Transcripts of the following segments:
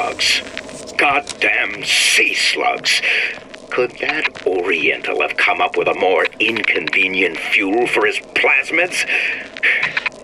slugs. Goddamn sea slugs. Could that Oriental have come up with a more inconvenient fuel for his plasmids?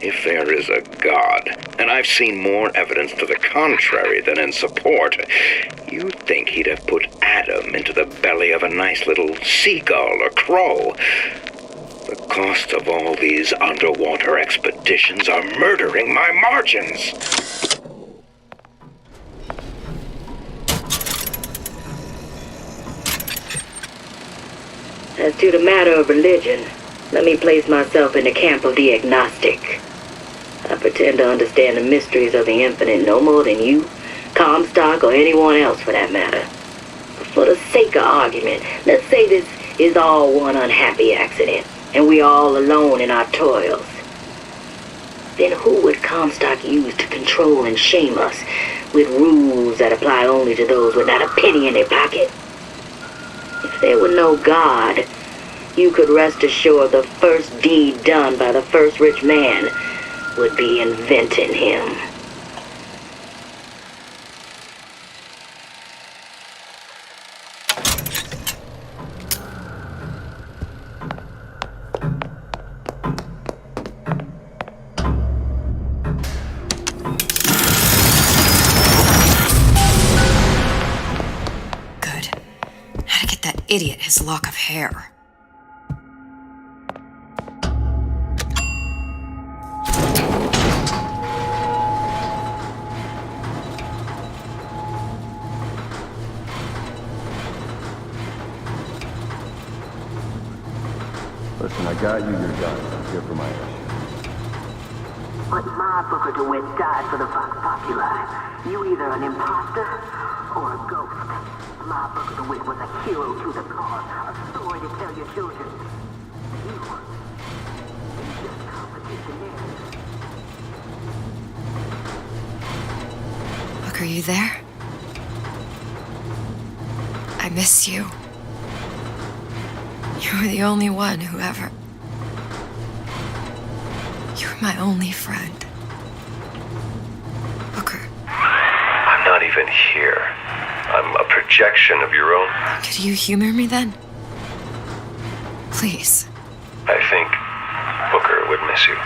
If there is a God, and I've seen more evidence to the contrary than in support, you'd think he'd have put Adam into the belly of a nice little seagull or crow. The cost of all these underwater expeditions are murdering my margins. As to the matter of religion, let me place myself in the camp of the agnostic. I pretend to understand the mysteries of the infinite no more than you, Comstock, or anyone else for that matter. But for the sake of argument, let's say this is all one unhappy accident, and we're all alone in our toils. Then who would Comstock use to control and shame us with rules that apply only to those with not a penny in their pocket? If there were no God, you could rest assured the first deed done by the first rich man would be inventing him. Good. How to get that idiot his lock of hair. Listen, I got you your gun. I'm here for my issue. But my Booker DeWitt died for the Vox Populi. You either an imposter or a ghost. My Booker DeWitt was a hero to the cause, a story to tell your children. You just competition narrative. Look, are you there? I miss you. You were the only one who ever... You were my only friend. Booker. I'm not even here. I'm a projection of your own. Could you humor me then? Please. I think Booker would miss you.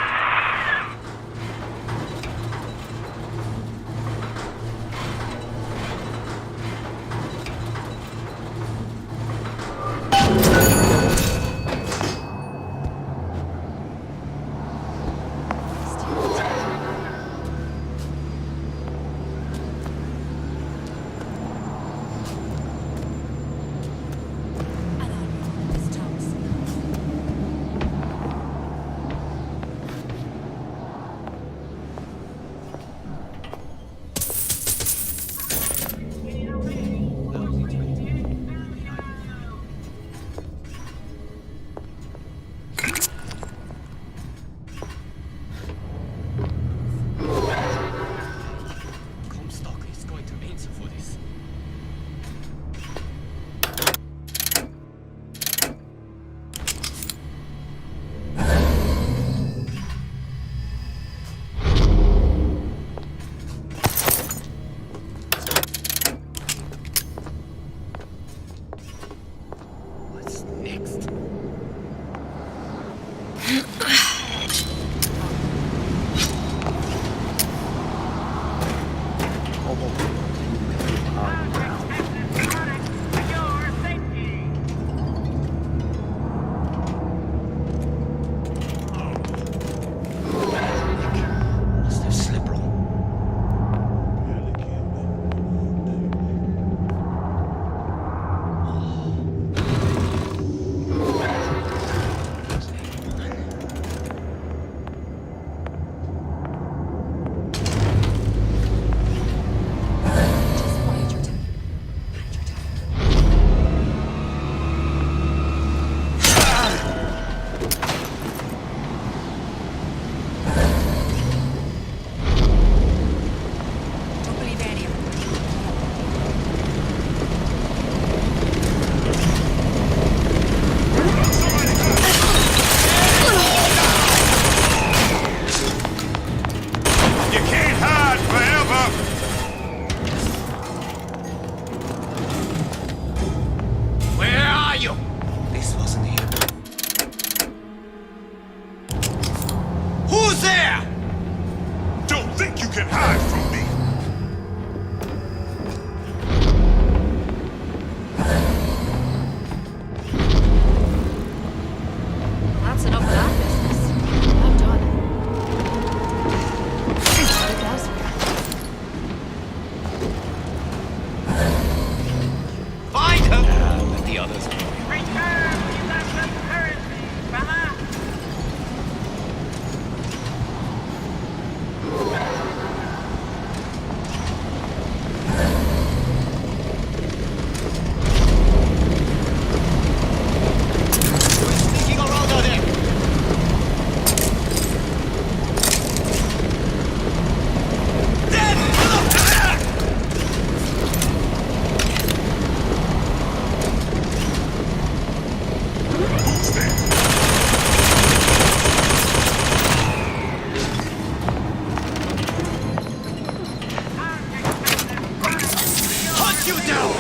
You down!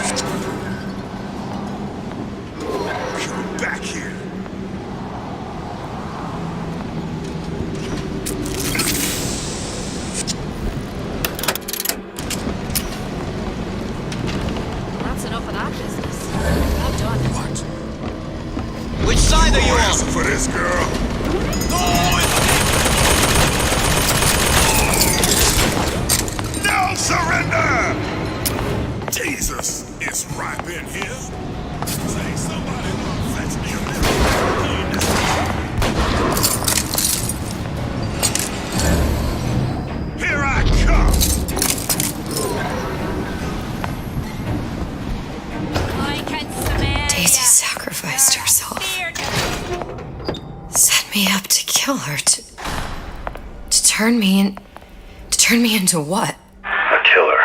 Come back here. That's enough of that business. I'm done. What? Which side are you on? Answer for this girl. No surrender! Jesus, it's ripe in here. Say somebody will fetch me a minute. Here I come! I can smell Daisy sacrificed herself. Set me up to kill her, to turn me into what? A killer.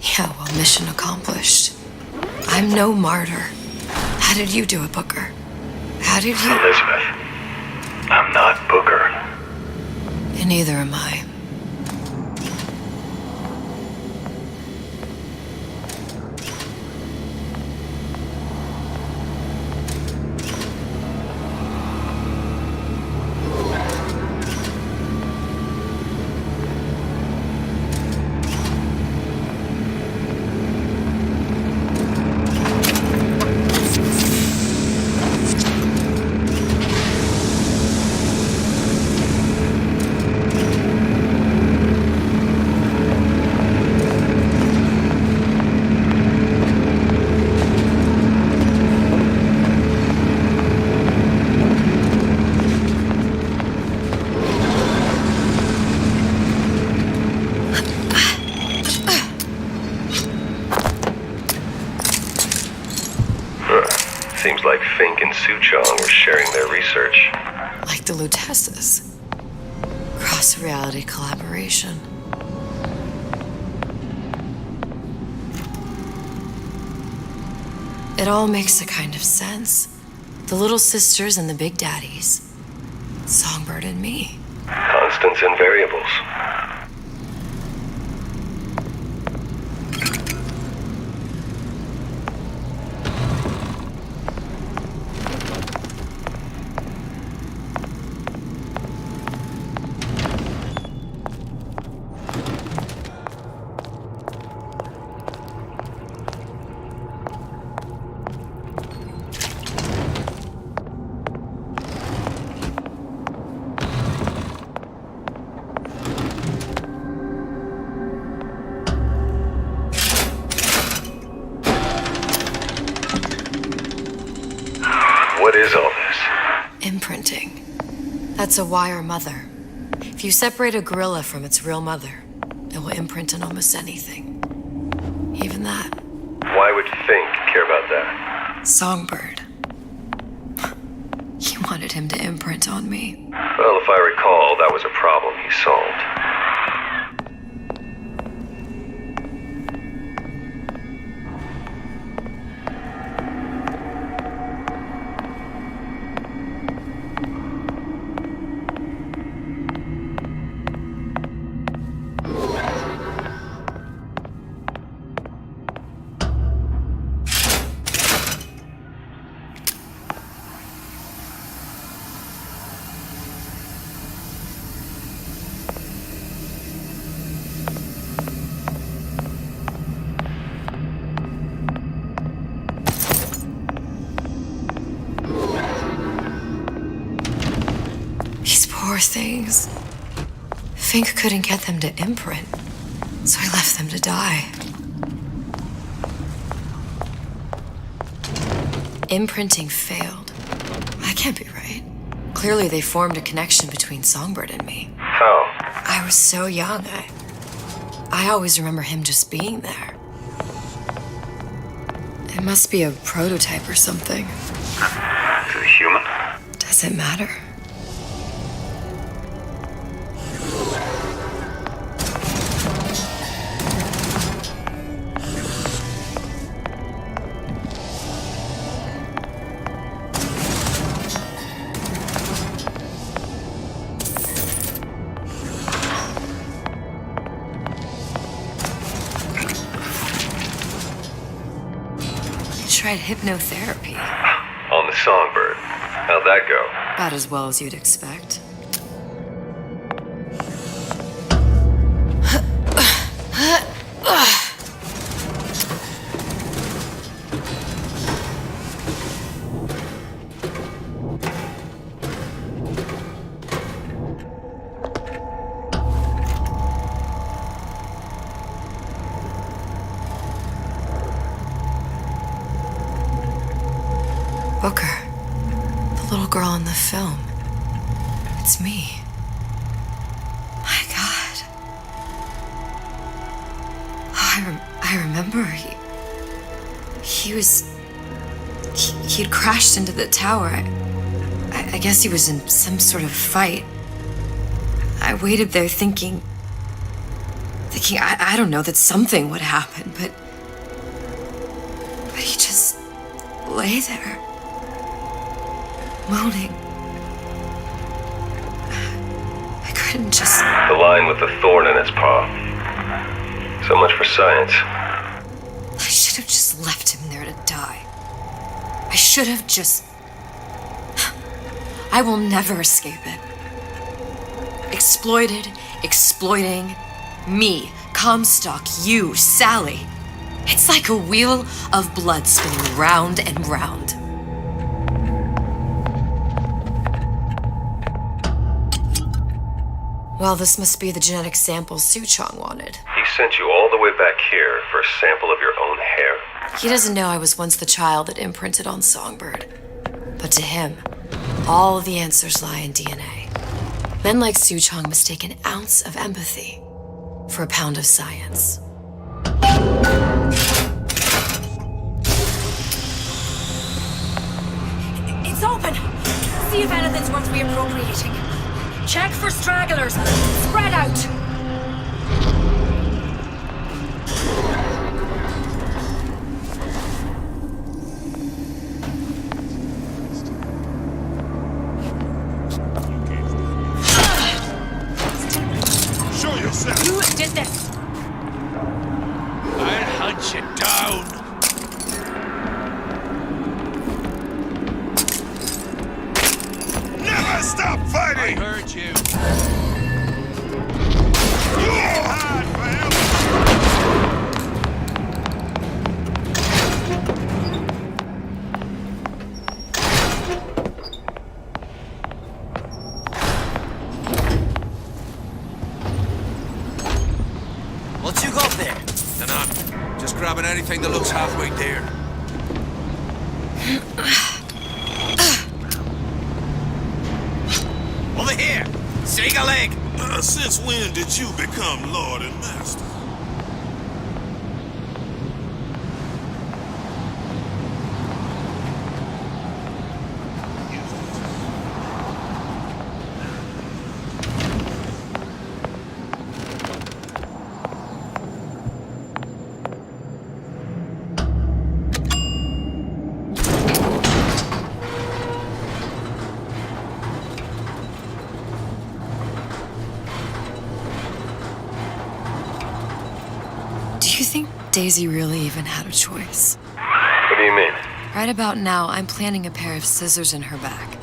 Yeah, well, mission accomplished. I'm no martyr. How did you do it, Booker? How did you... Elizabeth, I'm not Booker. And neither am I. Seems like Fink and Suchong were sharing their research. Like the Lutesses. Cross-reality collaboration. It all makes a kind of sense. The little sisters and the big daddies. Songbird and me. Constants and variables. What is all this? Imprinting. That's a wire mother. If you separate a gorilla from its real mother, it will imprint on almost anything. Even that. Why would Fink care about that? Songbird. He wanted him to imprint on me. Well, if I recall, that was a problem he solved. Poor things. Fink couldn't get them to imprint, so I left them to die. Imprinting failed. That can't be right. Clearly they formed a connection between Songbird and me. How? I was so young, I always remember him just being there. It must be a prototype or something. Is it human? Does it matter? tried hypnotherapy. On the Songbird. How'd that go? About as well as you'd expect. Booker, the little girl in the film. It's me. My God. Oh, I remember. He'd crashed into the tower. I guess he was in some sort of fight. I waited there thinking, I don't know, that something would happen, but he just lay there. Moaning. I couldn't just... The line with the thorn in its paw. So much for science. I should have just left him there to die. I should have just... I will never escape it. Exploited, exploiting, me, Comstock, you, Sally. It's like a wheel of blood spinning round and round. Well, this must be the genetic sample Suchong wanted. He sent you all the way back here for a sample of your own hair. He doesn't know I was once the child that imprinted on Songbird. But to him, all of the answers lie in DNA. Men like Suchong mistake an ounce of empathy for a pound of science. It's open! See if anything's worth reappropriating. Check for stragglers. Spread out. Show yourself. Who did this? I'll hunt you down. Never stop fighting! I heard you. You're hard forever. What you got there? Dunno. Just grabbing anything that looks halfway there. Over here! Shake a leg! Since when did you become Lord and Master? Do you think Daisy really even had a choice? What do you mean? Right about now, I'm planting a pair of scissors in her back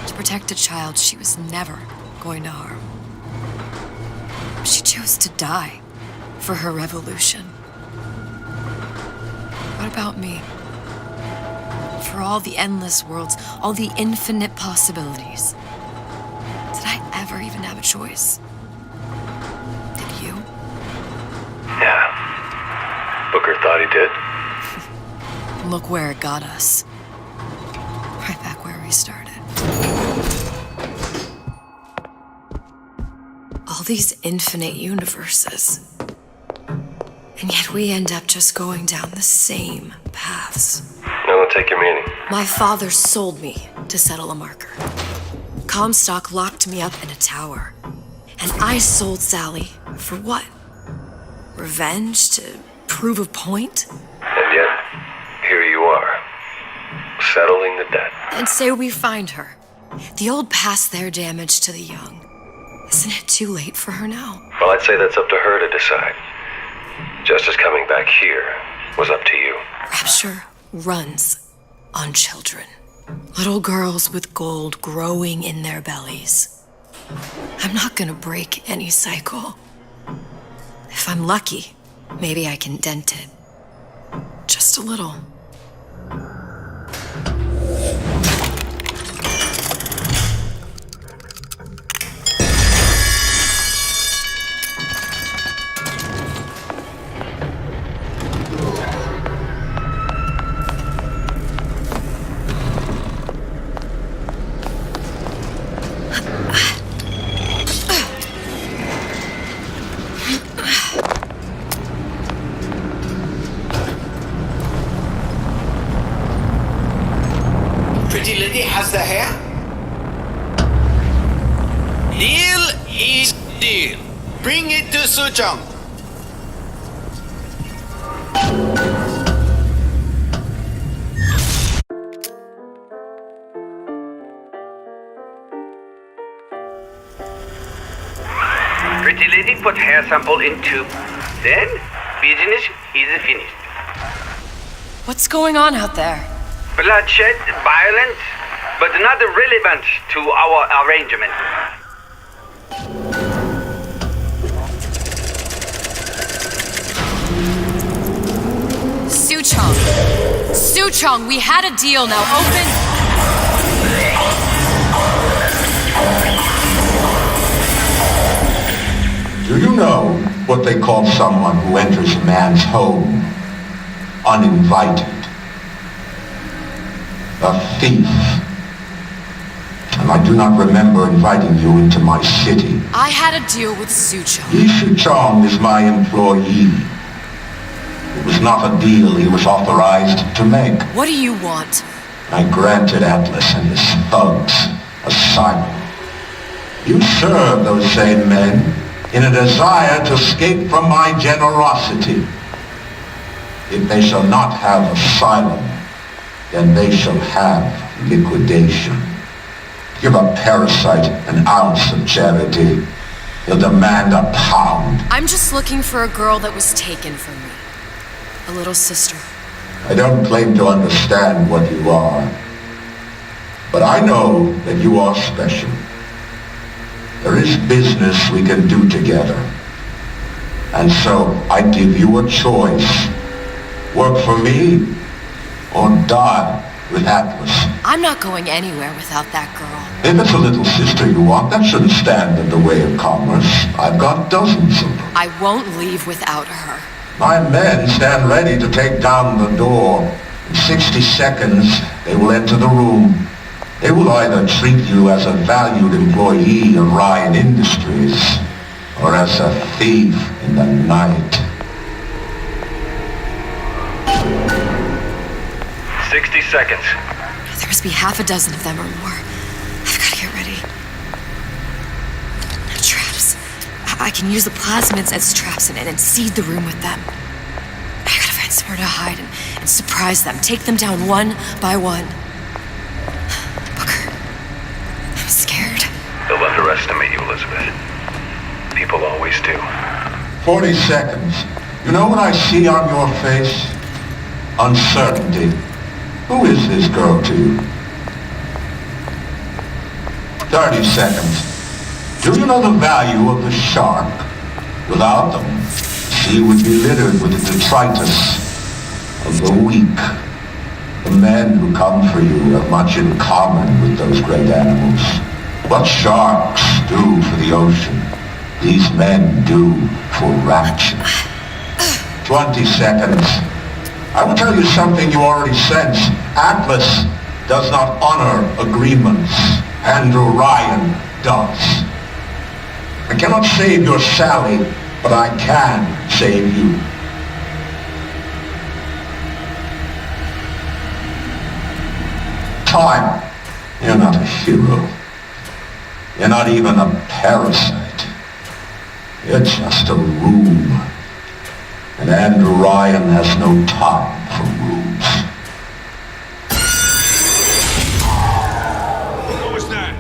to protect a child she was never going to harm. She chose to die for her revolution. What about me? For all the endless worlds, all the infinite possibilities. Did I ever even have a choice? Did you? Yeah. Booker thought he did. Look where it got us. Right back where we started. All these infinite universes. And yet we end up just going down the same paths. I don't take your meaning. My father sold me to settle a marker. Comstock locked me up in a tower. And I sold Sally for what? Revenge? To prove a point? And yet, here you are, settling the debt. And say we find her. The old past their damage to the young. Isn't it too late for her now? Well, I'd say that's up to her to decide. Justice coming back here was up to you. Rapture runs on children. Little girls with gold growing in their bellies. I'm not gonna break any cycle. If I'm lucky, maybe I can dent it. Just a little. Pretty lady has the hair? Deal is deal. Bring it to Suchong. Pretty lady put hair sample in tube. Then, business is finished. What's going on out there? Bloodshed, violence, but not relevant to our arrangement. Suchong! Suchong, we had a deal, now open... Do you know what they call someone who enters a man's home uninvited? A thief. And I do not remember inviting you into my city. I had a deal with Suchong. Yi Chong is my employee. It was not a deal he was authorized to make. What do you want? I granted Atlas and his thugs asylum. You serve those same men in a desire to escape from my generosity. If they shall not have asylum, then they shall have liquidation. Give a parasite an ounce of charity. He'll demand a pound. I'm just looking for a girl that was taken from me. A little sister. I don't claim to understand what you are, but I know that you are special. There is business we can do together. And so I give you a choice. Work for me, or die with Atlas. I'm not going anywhere without that girl. If it's a little sister you want, that shouldn't stand in the way of commerce. I've got dozens of them. I won't leave without her. My men stand ready to take down the door. In 60 seconds, they will enter the room. They will either treat you as a valued employee of Ryan Industries, or as a thief in the night. 60 seconds. There must be half a dozen of them or more. I've got to get ready. Traps. I can use the plasmids as traps and seed the room with them. I gotta find somewhere to hide and surprise them. Take them down one by one. Booker. I'm scared. They'll underestimate you, Elizabeth. People always do. 40 seconds. You know what I see on your face? Uncertainty. Who is this girl to you? 30 seconds. Do you know the value of the shark? Without them, the sea would be littered with the detritus of the weak. The men who come for you have much in common with those great animals. What sharks do for the ocean, these men do for rapture. 20 seconds. I will tell you something you already sense. Atlas does not honor agreements. Andrew Ryan does. I cannot save your Sally, but I can save you. Time. You're not a hero. You're not even a parasite. You're just a room. And Andrew Ryan has no time for rooms. What was that?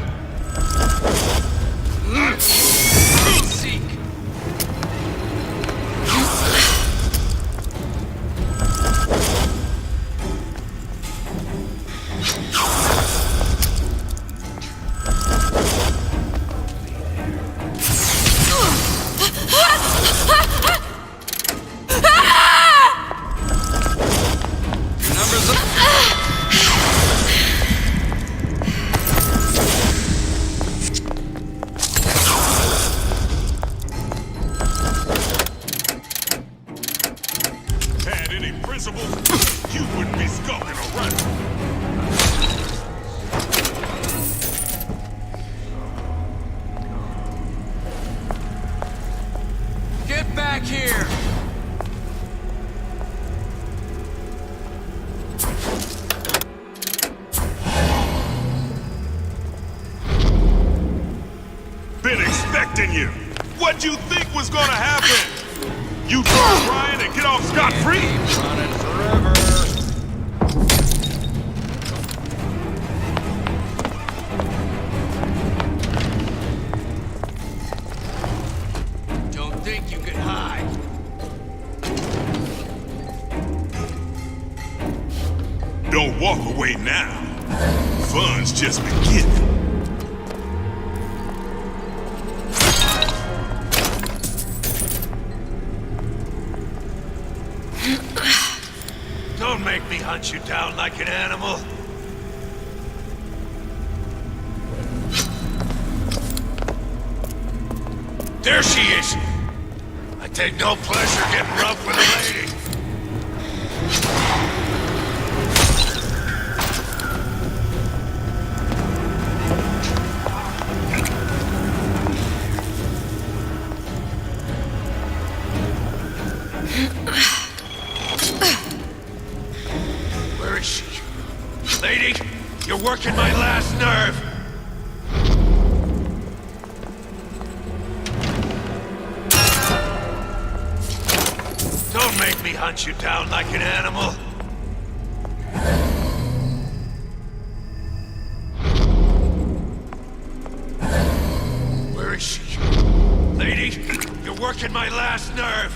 principles, you wouldn't be skulking around. Get back here! Been expecting you. What'd you think was gonna happen? You draw Ryan and get off scot-free? Running forever. Don't think you can hide. Don't walk away now. Fun's just beginning. Don't make me hunt you down like an animal. There she is! I take no pleasure getting rough with a lady. Where is she? Lady, you're working my last nerve. Don't make me hunt you down like an animal. Where is she? Lady, you're working my last nerve.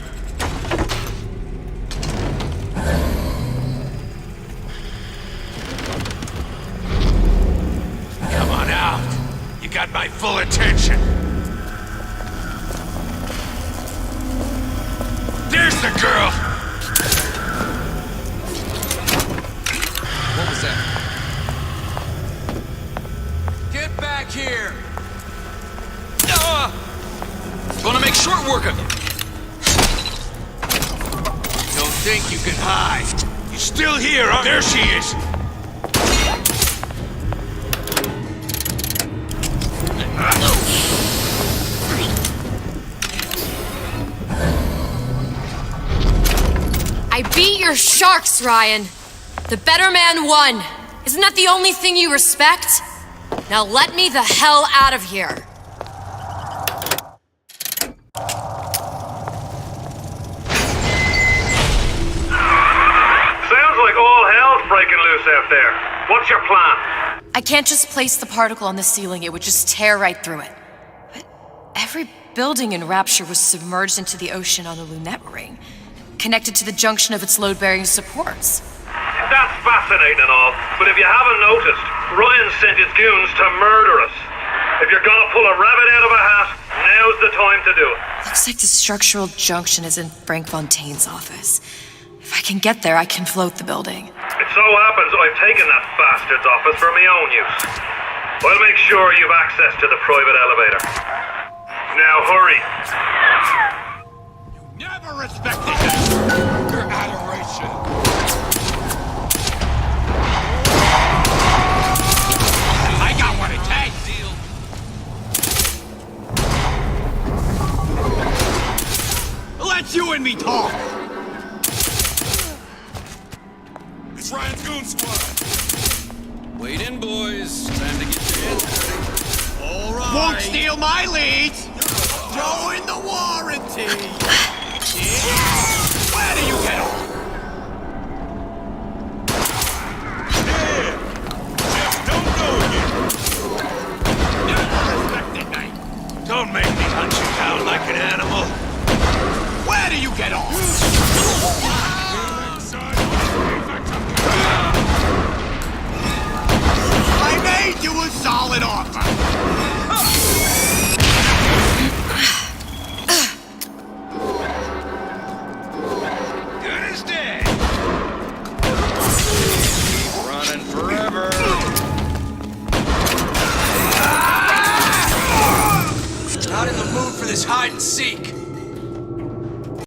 Come on out. You got my full attention. There's the girl! What was that? Get back here! Gonna make short work of you. Don't think you can hide. You're still here, huh? There she is! I beat your sharks, Ryan. The better man won. Isn't that the only thing you respect? Now let me the hell out of here. Sounds like all hell's breaking loose out there. What's your plan? I can't just place the particle on the ceiling. It would just tear right through it. But every building in Rapture was submerged into the ocean on the Lunette ring, connected to the junction of its load-bearing supports. That's fascinating and all, but if you haven't noticed, Ryan sent his goons to murder us. If you're gonna pull a rabbit out of a hat, now's the time to do it. Looks like the structural junction is in Frank Fontaine's office. If I can get there, I can float the building. It so happens I've taken that bastard's office for my own use. I'll make sure you've access to the private elevator. Now hurry. Never respected your adoration. I got what it takes. Let you and me talk. It's Ryan's goon squad. Wait in, boys. Time to get your hands dirty. All right. Won't steal my leads. Join the warranty. Where do you get off? Just don't go again. Never respected me. Don't make me hunt you down like an animal. Where do you get off? I made you a solid offer. Good as dead. Keep running forever. Not in the mood for this hide and seek.